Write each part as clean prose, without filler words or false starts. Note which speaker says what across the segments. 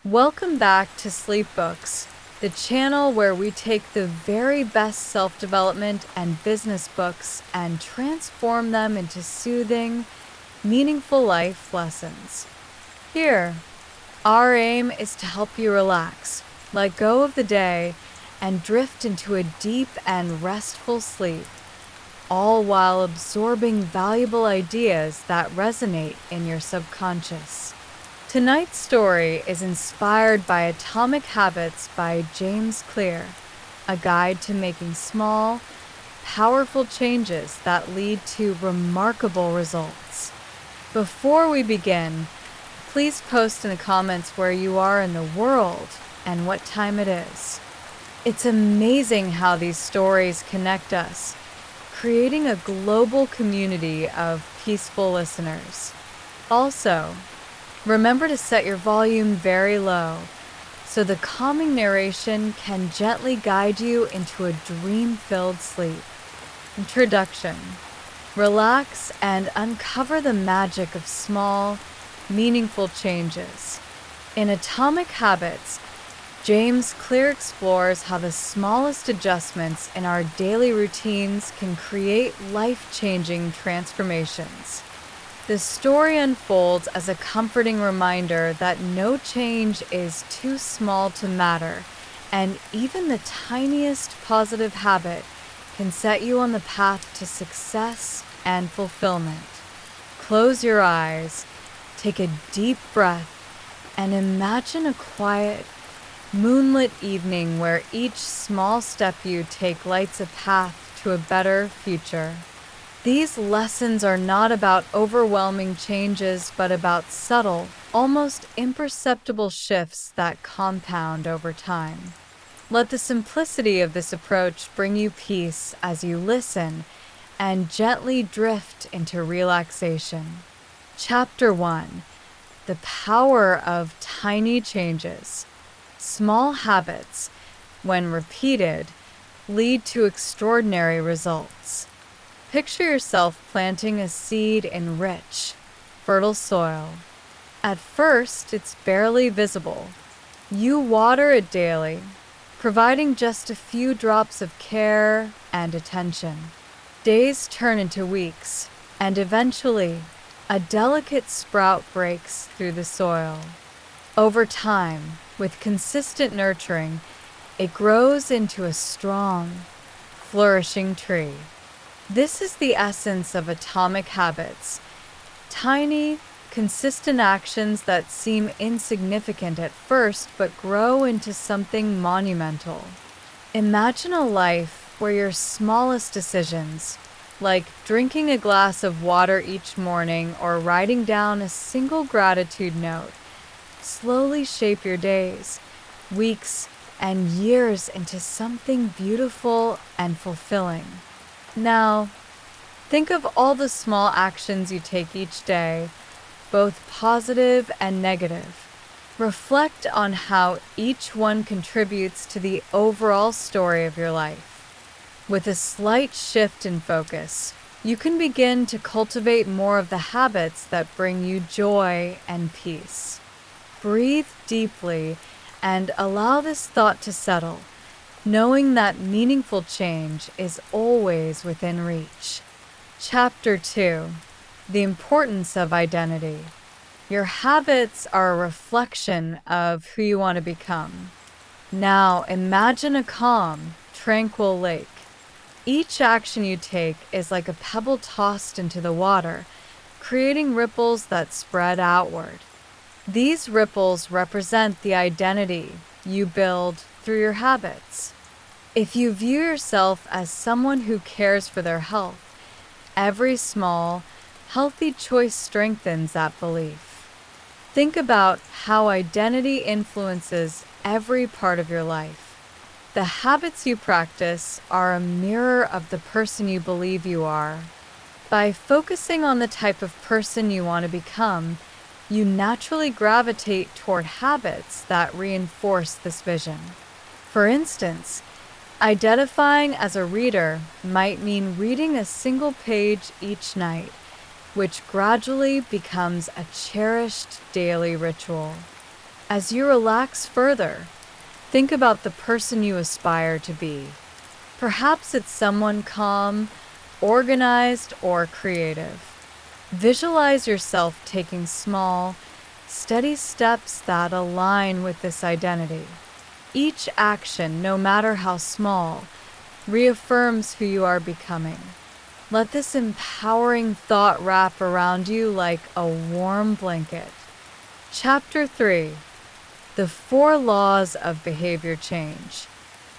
Speaker 1: Welcome back to Sleep Books, the channel where we take the very best self-development and business books and transform them into soothing, meaningful life lessons. Here, our aim is to help you relax, let go of the day, and drift into a deep and restful sleep, all while absorbing valuable ideas that resonate in your subconscious. Tonight's story is inspired by Atomic Habits by James Clear, a guide to making small, powerful changes that lead to remarkable results. Before we begin, please post in the comments where you are in the world and what time it is. It's amazing how these stories connect us, creating a global community of peaceful listeners. Also, remember to set your volume very low so the calming narration can gently guide you into a dream-filled sleep. Introduction. Relax and uncover the magic of small, meaningful changes. In Atomic Habits, James Clear explores how the smallest adjustments in our daily routines can create life-changing transformations. The story unfolds as a comforting reminder that no change is too small to matter, and even the tiniest positive habit can set you on the path to success and fulfillment. Close your eyes, take a deep breath, and imagine a quiet, moonlit evening where each small step you take lights a path to a better future. These lessons are not about overwhelming changes, but about subtle, almost imperceptible shifts that compound over time. Let the simplicity of this approach bring you peace as you listen and gently drift into relaxation. Chapter 1. The Power of Tiny Changes. Small habits, when repeated, lead to extraordinary results. Picture yourself planting a seed in rich, fertile soil. At first, it's barely visible. You water it daily, providing just a few drops of care and attention. Days turn into weeks, and eventually, a delicate sprout breaks through the soil. Over time, with consistent nurturing, it grows into a strong, flourishing tree. This is the essence of Atomic Habits. Tiny, consistent actions that seem insignificant at first but grow into something monumental. Imagine a life where your smallest decisions, like drinking a glass of water each morning or writing down a single gratitude note, slowly shape your days, weeks, and years into something beautiful and fulfilling. Now, think of all the small actions you take each day, both positive and negative. Reflect on how each one contributes to the overall story of your life. With a slight shift in focus, you can begin to cultivate more of the habits that bring you joy and peace. Breathe deeply and allow this thought to settle, knowing that meaningful change is always within reach. Chapter 2. The Importance of Identity. Your habits are a reflection of who you want to become. Now imagine a calm, tranquil lake. Each action you take is like a pebble tossed into the water, creating ripples that spread outward. These ripples represent the identity you build through your habits. If you view yourself as someone who cares for their health, every small, healthy choice strengthens that belief. Think about how identity influences every part of your life. The habits you practice are a mirror of the person you believe you are. By focusing on the type of person you want to become, you naturally gravitate toward habits that reinforce this vision. For instance, identifying as a reader might mean reading a single page each night, which gradually becomes a cherished daily ritual. As you relax further, think about the person you aspire to be. Perhaps it's someone calm, organized, or creative. Visualize yourself taking small, steady steps that align with this identity. Each action, no matter how small, reaffirms who you are becoming. Let this empowering thought wrap around you like a warm blanket. Chapter 3: The 4 Laws of Behavior Change.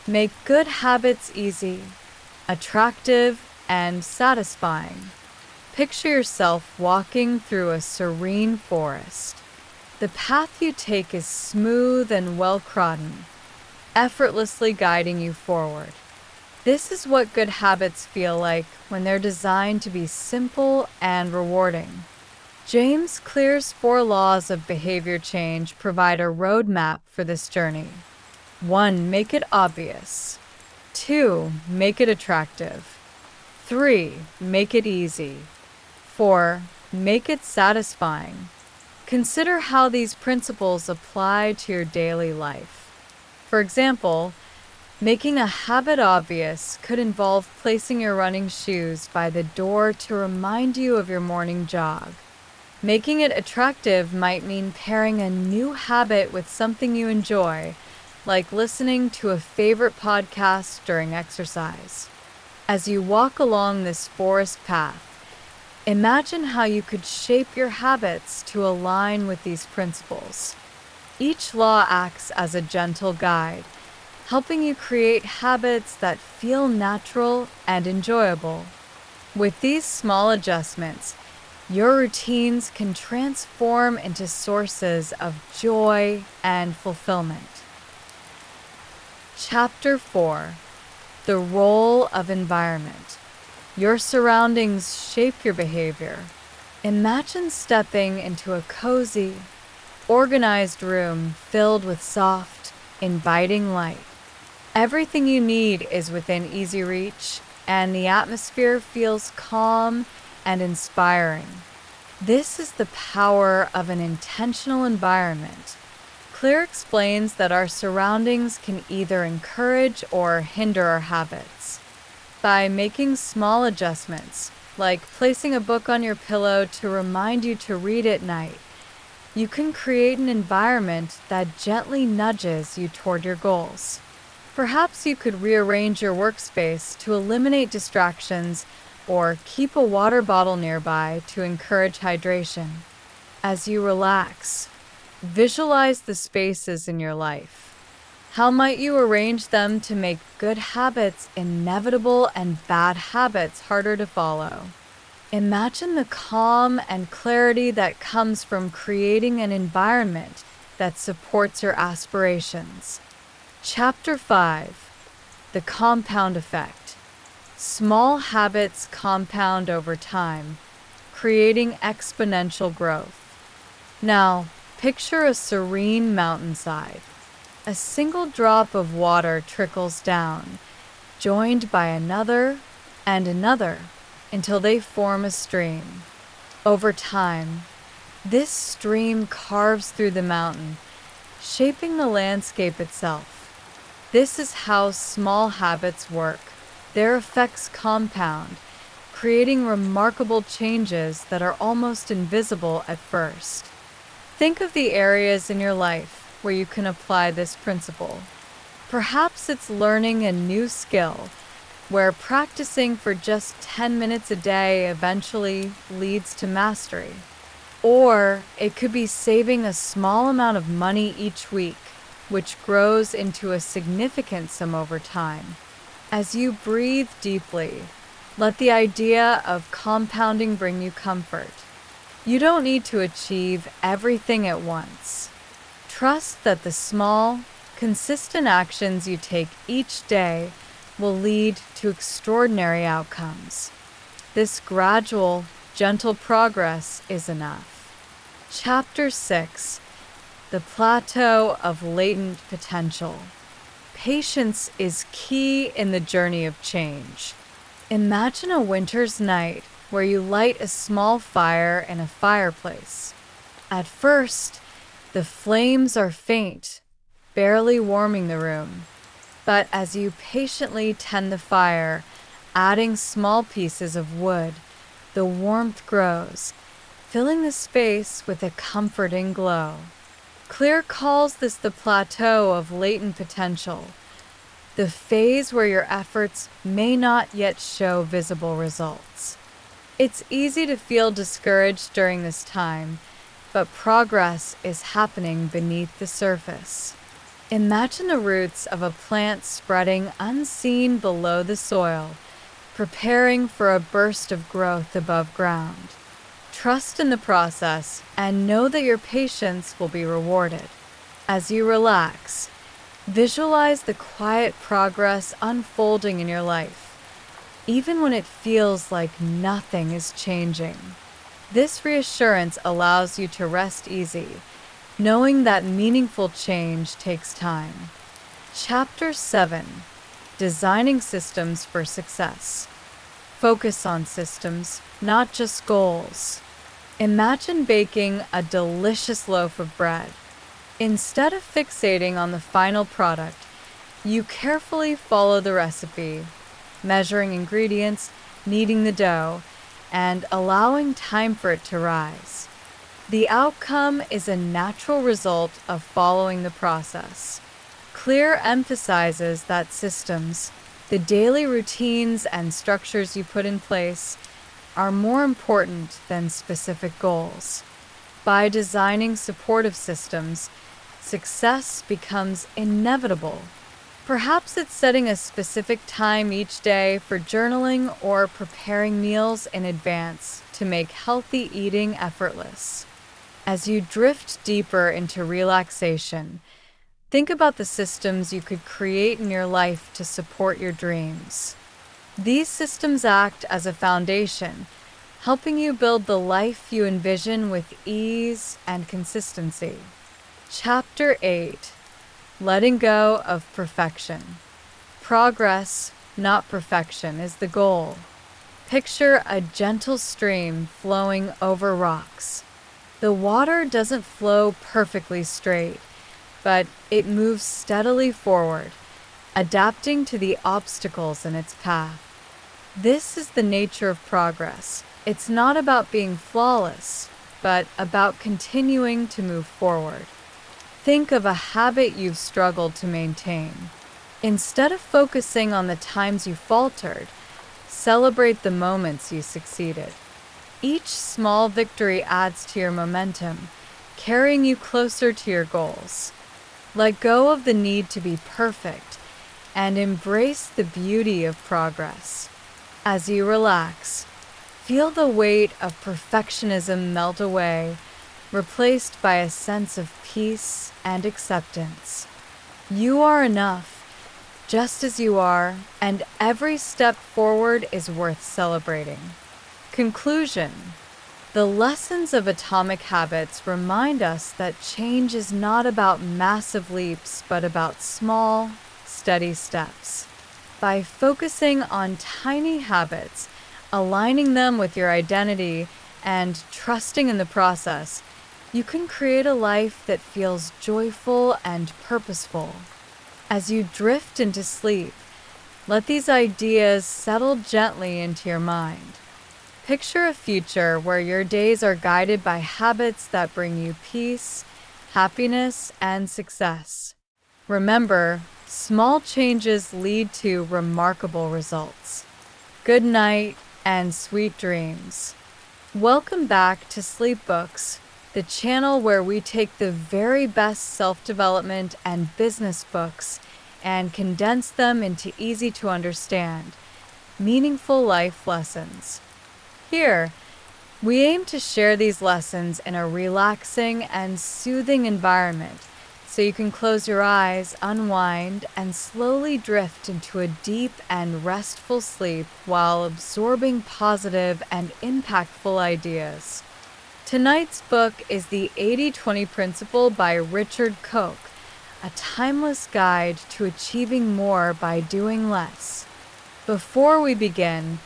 Speaker 1: Make good habits easy, attractive, and satisfying. Picture yourself walking through a serene forest. The path you take is smooth and well-trodden, effortlessly guiding you forward. This is what good habits feel like when they're designed to be simple and rewarding. James Clear's 4 Laws of Behavior Change provide a roadmap for this journey. 1. Make it obvious. 2. Make it attractive. 3. Make it easy. 4. Make it satisfying. Consider how these principles apply to your daily life. For example, making a habit obvious could involve placing your running shoes by the door to remind you of your morning jog. Making it attractive might mean pairing a new habit with something you enjoy, like listening to a favorite podcast during exercise. As you walk along this forest path, imagine how you could shape your habits to align with these principles. Each law acts as a gentle guide, helping you create habits that feel natural and enjoyable. With these small adjustments, your routines can transform into sources of joy and fulfillment. Chapter 4: The Role of Environment. Your surroundings shape your behavior. Imagine stepping into a cozy, organized room filled with soft, inviting light. Everything you need is within easy reach, and the atmosphere feels calm and inspiring. This is the power of an intentional environment. Clear explains that our surroundings can either encourage or hinder our habits. By making small adjustments, like placing a book on your pillow to remind you to read at night, you can create an environment that gently nudges you toward your goals. Perhaps you could rearrange your workspace to eliminate distractions or keep a water bottle nearby to encourage hydration. As you relax, visualize the spaces in your life. How might you arrange them to make good habits inevitable and bad habits harder to follow? Imagine the calm and clarity that comes from creating an environment that supports your aspirations. Chapter 5: The Compound Effect. Small habits compound over time, creating exponential growth. Now, picture a serene mountainside. A single drop of water trickles down, joined by another and another, until they form a stream. Over time, this stream carves through the mountain, shaping the landscape itself. This is how small habits work. Their effects compound, creating remarkable changes that are almost invisible at first. Think of the areas in your life where you can apply this principle. Perhaps it's learning a new skill, where practicing for just 10 minutes a day eventually leads to mastery. Or it could be saving a small amount of money each week, which grows into a significant sum over time. As you breathe deeply, let the idea of compounding bring you comfort. You don't need to achieve everything at once. Trust that the small, consistent actions you take each day will lead to extraordinary outcomes. This gradual, gentle progress is enough. Chapter 6: The Plateau of Latent Potential. Patience is key in the journey of change. Imagine a winter's night where you light a small fire in a fireplace. At first, The flames are faint, barely warming the room. But as you patiently tend the fire, adding small pieces of wood, the warmth grows, filling the space with a comforting glow. Clear calls this the plateau of latent potential, the phase where your efforts may not yet show visible results. It's easy to feel discouraged during this time, but progress is happening beneath the surface. Imagine the roots of a plant spreading unseen below the soil, preparing for a burst of growth above ground. Trust in the process and know that your patience will be rewarded. As you relax, visualize the quiet progress unfolding in your life, even when it feels like nothing is changing. This reassurance allows you to rest easy, knowing that meaningful change takes time. Chapter 7: Designing Systems for Success. Focus on systems, not just goals. Imagine baking a delicious loaf of bread. Instead of fixating on the final product, you carefully follow the recipe, measuring ingredients, kneading the dough, and allowing time for it to rise. The outcome is a natural result of following the process. Clear emphasizes that systems, the daily routines and structures you put in place, are more important than specific goals. By designing supportive systems, success becomes inevitable. Perhaps it's setting a specific time each day for journaling or preparing meals in advance to make healthy eating effortless. As you drift deeper into relaxation, think about the systems you could create in your life to support your dreams. These systems act as a foundation, helping you build the life you envision with ease and consistency. Chapter 8: Letting Go of Perfection. Progress, not perfection, is the goal. Picture a gentle stream flowing over rocks. The water doesn't flow perfectly straight, but it moves steadily forward, adapting to the obstacles in its path. This is the nature of progress. It's not about being flawless, but about continuing to move forward. Think of a habit you've struggled to maintain. Instead of focusing on the times you faltered, celebrate the moments you succeeded. Each small victory adds to your momentum, carrying you closer to your goals. Let go of the need to be perfect and embrace the beauty of progress. As you relax, feel the weight of perfectionism melt away, replaced by a sense of peace and acceptance. You are enough, just as you are, and every step forward is worth celebrating. Conclusion: the lessons of Atomic Habits remind us that change is not about massive leaps, but about small, steady steps. By focusing on tiny habits, aligning them with your identity, and trusting in the process, you can create a life that feels joyful and purposeful. As you drift into sleep, let these ideas settle gently into your mind. Picture a future where your days are guided by habits that bring you peace, happiness, and success. Remember, small changes lead to remarkable results. Good night and sweet dreams. Welcome back to Sleep Books, the channel where we take the very best self-development and business books and condense them into easy-to-understand, meaningful life lessons. Here, we aim to share these lessons in a relaxing and soothing environment so you can close your eyes, unwind, and slowly drift into a deep and restful sleep while absorbing positive and impactful ideas. Tonight's book is The 80-20 Principle by Richard Koch, a timeless guide to achieving more by doing less. Before we begin,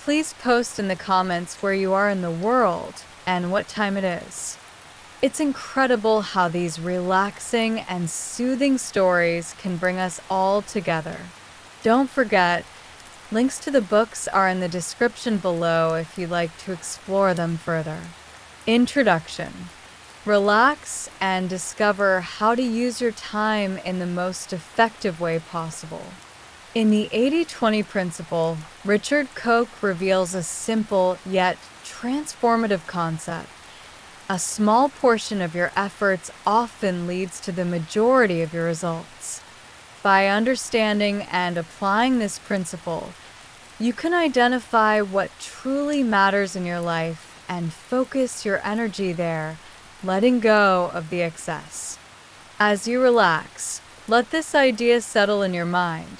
Speaker 1: please post in the comments where you are in the world and what time it is. It's incredible how these relaxing and soothing stories can bring us all together. Don't forget, links to the books are in the description below if you'd like to explore them further. Introduction. Relax and discover how to use your time in the most effective way possible. In the 80-20 principle, Richard Koch reveals a simple yet transformative concept. A small portion of your efforts often leads to the majority of your results. By understanding and applying this principle, you can identify what truly matters in your life and focus your energy there, letting go of the excess. As you relax, let this idea settle in your mind.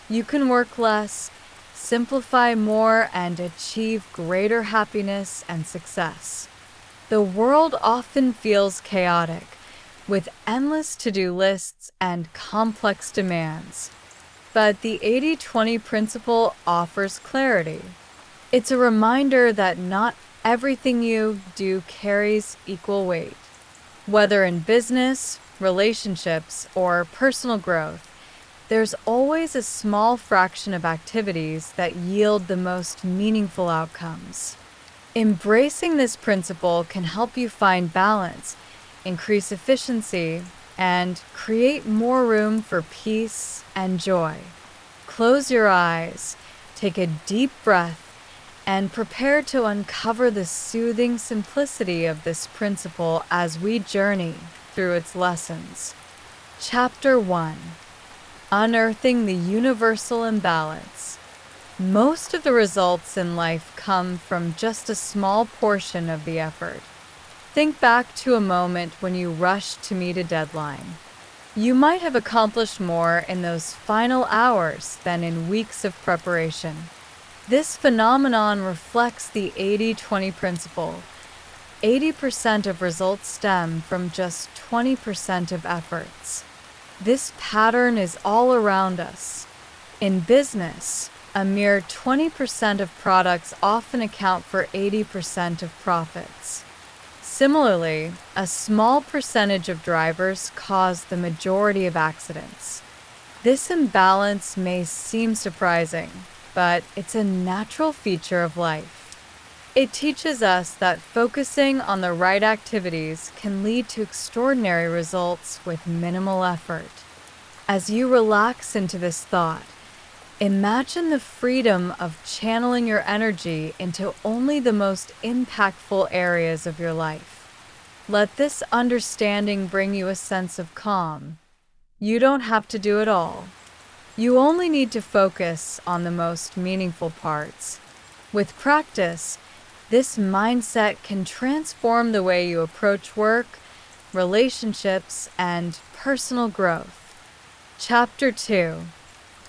Speaker 1: You can work less, simplify more, and achieve greater happiness and success. The world often feels chaotic, with endless to-do lists and complex demands. But the 80-20 principle offers clarity. It's a reminder that not everything you do carries equal weight. Whether in business, relationships, or personal growth, there's always a small fraction of activities that yield the most meaningful outcomes. Embracing this principle can help you find balance, increase efficiency, and create more room for peace and joy. Close your eyes, take a deep breath, and prepare to uncover the soothing simplicity of this principle as we journey through its lessons. Chapter 1. Unearthing the Universal Imbalance. Most of the results in life come from just a small portion of the effort. Think back to a moment when you rushed to meet a deadline. You might have accomplished more in those final hours than in weeks of preparation. This phenomenon reflects the 80-20 principle. 80% of results stem from just 20% of efforts. This pattern is all around us. In business, a mere 20% of products often account for 80% of profits. Similarly, a small percentage of drivers cause the majority of accidents. This imbalance may seem surprising, but it's a natural feature of life. It teaches us that focusing on the right activities can lead to extraordinary results with minimal effort. As you relax into this thought, imagine the freedom of channeling your energy into only the most impactful areas of your life. Let this understanding bring you a sense of calm. You don't have to do it all. You only need to focus on the most meaningful parts. With practice, this mindset can transform the way you approach work, relationships, and personal growth. Chapter 2.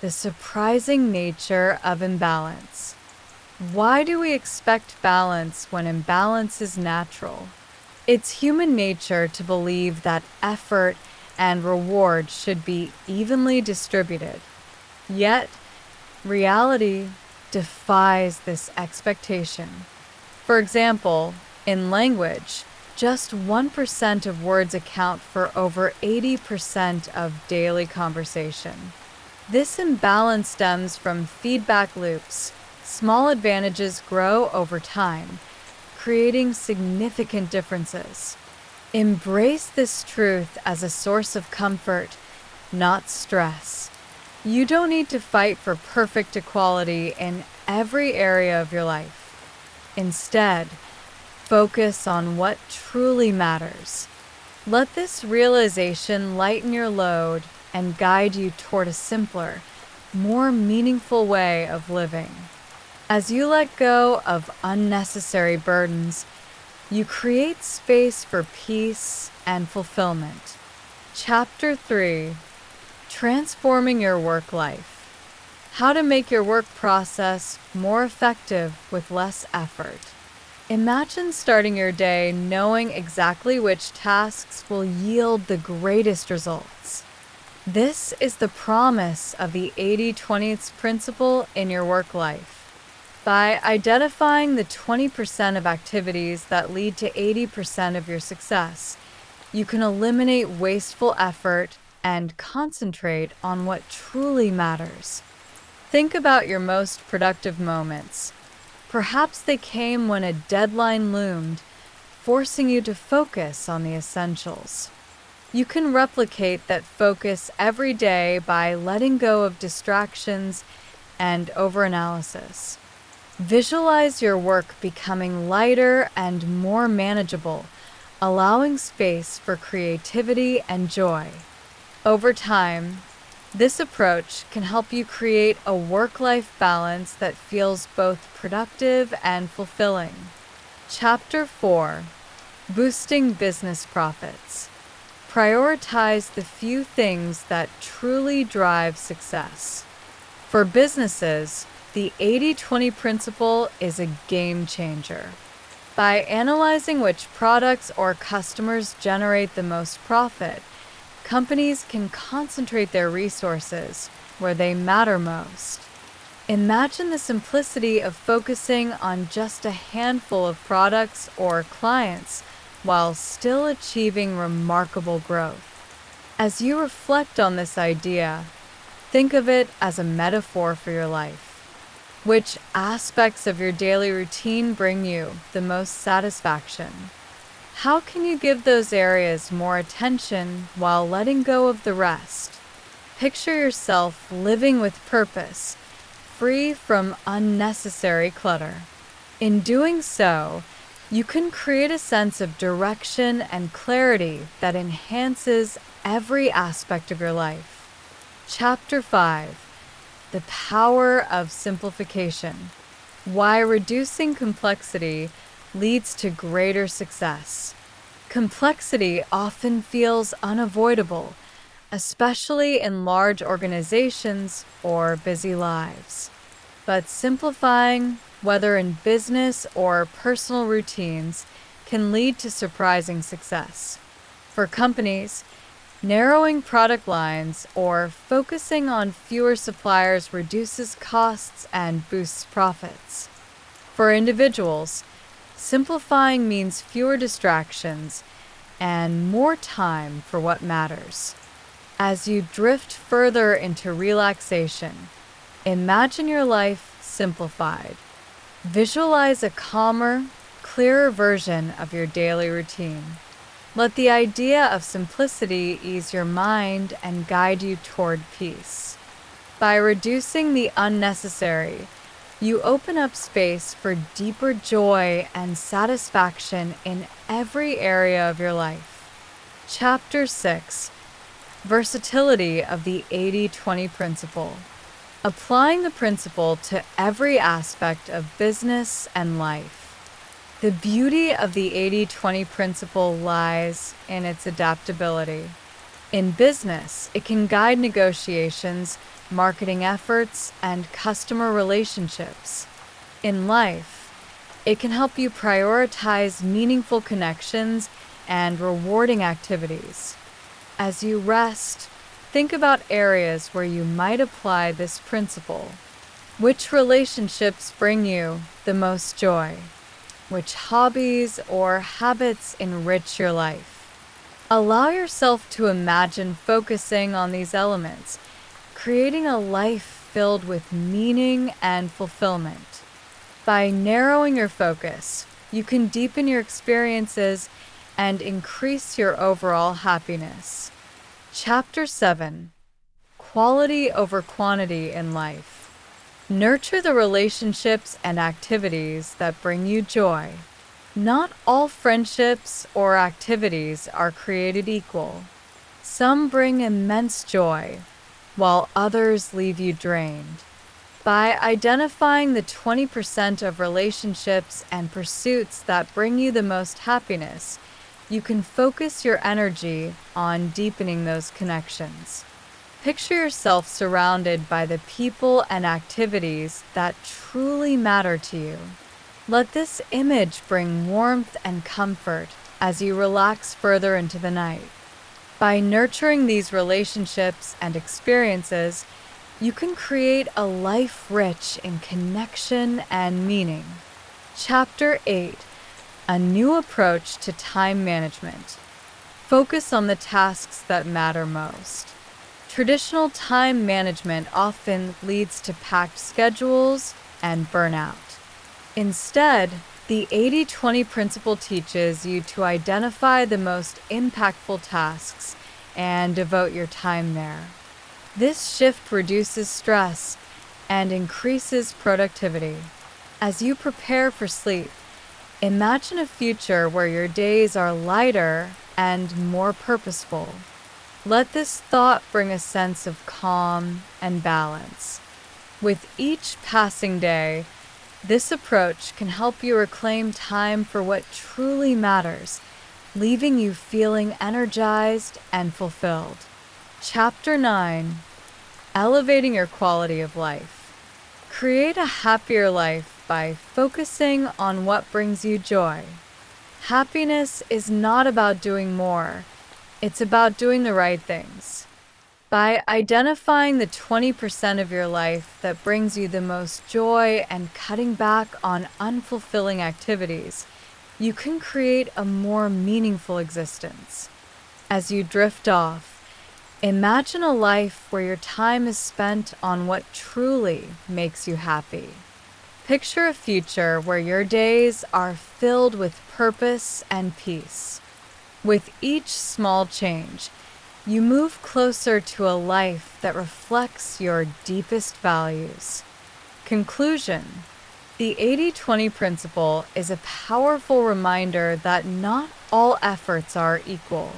Speaker 1: The surprising nature of imbalance. Why do we expect balance when imbalance is natural? It's human nature to believe that effort and reward should be evenly distributed. Yet, reality defies this expectation. For example, in language, just 1% of words account for over 80% of daily conversation. This imbalance stems from feedback loops. Small advantages grow over time, creating significant differences. Embrace this truth as a source of comfort, not stress. You don't need to fight for perfect equality in every area of your life. Instead, focus on what truly matters. Let this realization lighten your load and guide you toward a simpler, more meaningful way of living. As you let go of unnecessary burdens, you create space for peace and fulfillment. Chapter 3. Transforming your work life. How to make your work process more effective with less effort. Imagine starting your day knowing exactly which tasks will yield the greatest results. This is the promise of the 80-20 principle in your work life. By identifying the 20% of activities that lead to 80% of your success, you can eliminate wasteful effort and concentrate on what truly matters. Think about your most productive moments. Perhaps they came when a deadline loomed, forcing you to focus on the essentials. You can replicate that focus every day by letting go of distractions and overanalysis. Visualize your work becoming lighter and more manageable, allowing space for creativity and joy. Over time, this approach can help you create a work-life balance that feels both productive and fulfilling. Chapter 4: Boosting Business Profits. Prioritize the few things that truly drive success. For businesses, the 80-20 principle is a game changer. By analyzing which products or customers generate the most profit, companies can concentrate their resources where they matter most. Imagine the simplicity of focusing on just a handful of products or clients while still achieving remarkable growth. As you reflect on this idea, think of it as a metaphor for your life. Which aspects of your daily routine bring you the most satisfaction? How can you give those areas more attention while letting go of the rest? Picture yourself living with purpose, free from unnecessary clutter. In doing so, you can create a sense of direction and clarity that enhances every aspect of your life. Chapter 5: The Power of Simplification. Why reducing complexity leads to greater success. Complexity often feels unavoidable, especially in large organizations or busy lives. But simplifying, whether in business or personal routines, can lead to surprising success. For companies, narrowing product lines or focusing on fewer suppliers reduces costs and boosts profits. For individuals, simplifying means fewer distractions and more time for what matters. As you drift further into relaxation, imagine your life simplified. Visualize a calmer, clearer version of your daily routine. Let the idea of simplicity ease your mind and guide you toward peace. By reducing the unnecessary, you open up space for deeper joy and satisfaction in every area of your life. Chapter 6: Versatility of the 80-20 principle. Applying the principle to every aspect of business and life. The beauty of the 80-20 principle lies in its adaptability. In business, it can guide negotiations, marketing efforts, and customer relationships. In life, it can help you prioritize meaningful connections and rewarding activities. As you rest, think about areas where you might apply this principle. Which relationships bring you the most joy? Which hobbies or habits enrich your life? Allow yourself to imagine focusing on these elements, creating a life filled with meaning and fulfillment. By narrowing your focus, you can deepen your experiences and increase your overall happiness. Chapter 7: Quality over quantity in life. Nurture the relationships and activities that bring you joy. Not all friendships or activities are created equal. Some bring immense joy, while others leave you drained. By identifying the 20% of relationships and pursuits that bring you the most happiness, you can focus your energy on deepening those connections. Picture yourself surrounded by the people and activities that truly matter to you. Let this image bring warmth and comfort as you relax further into the night. By nurturing these relationships and experiences, you can create a life rich in connection and meaning. Chapter 8: A New Approach to Time Management. Focus on the tasks that matter most. Traditional time management often leads to packed schedules and burnout. Instead, the 80-20 principle teaches you to identify the most impactful tasks and devote your time there. This shift reduces stress and increases productivity. As you prepare for sleep, imagine a future where your days are lighter and more purposeful. Let this thought bring a sense of calm and balance. With each passing day, this approach can help you reclaim time for what truly matters, leaving you feeling energized and fulfilled. Chapter 9: Elevating Your Quality of Life. Create a happier life by focusing on what brings you joy. Happiness is not about doing more, it's about doing the right things. By identifying the 20% of your life that brings you the most joy and cutting back on unfulfilling activities, you can create a more meaningful existence. As you drift off, imagine a life where your time is spent on what truly makes you happy. Picture a future where your days are filled with purpose and peace. With each small change, you move closer to a life that reflects your deepest values. Conclusion: the 80-20 principle is a powerful reminder that not all efforts are equal.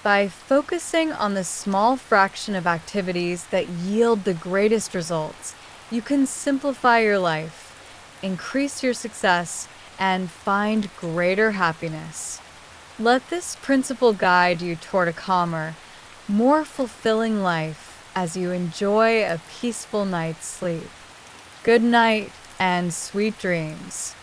Speaker 1: By focusing on the small fraction of activities that yield the greatest results, you can simplify your life, increase your success, and find greater happiness. Let this principle guide you toward a calmer, more fulfilling life as you enjoy a peaceful night's sleep. Good night and sweet dreams.